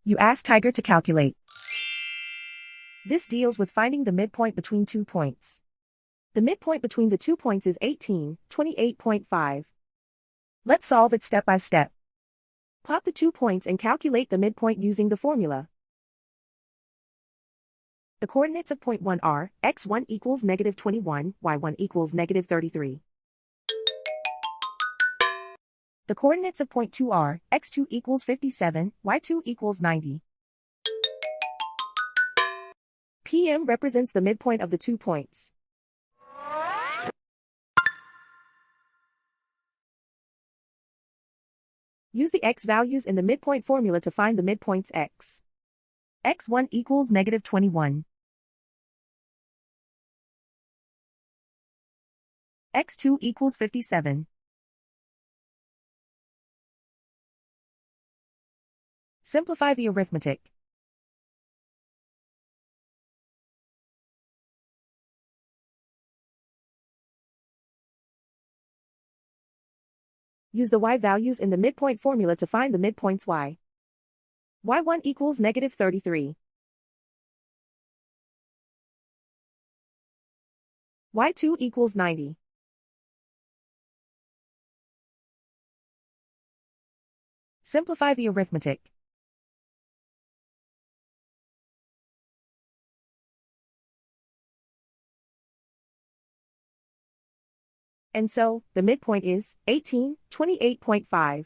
You ask Tiger to calculate. This deals with finding the midpoint between 2 points. The midpoint between the 2 points is 18, 28.5. Let's solve it step by step. Plot the 2 points and calculate the midpoint using the formula. The coordinates of point 1 are, x1 equals negative 21, y1 equals negative 33. The coordinates of point 2 are, x2 equals 57, y2 equals 90. PM represents the midpoint of the 2 points. Use the x values in the midpoint formula to find the midpoints x. x1 equals negative 21. x2 equals 57. Simplify the arithmetic. Use the y values in the midpoint formula to find the midpoints y. y1 equals negative 33. y2 equals 90. Simplify the arithmetic. And so, the midpoint is 18, 28.5.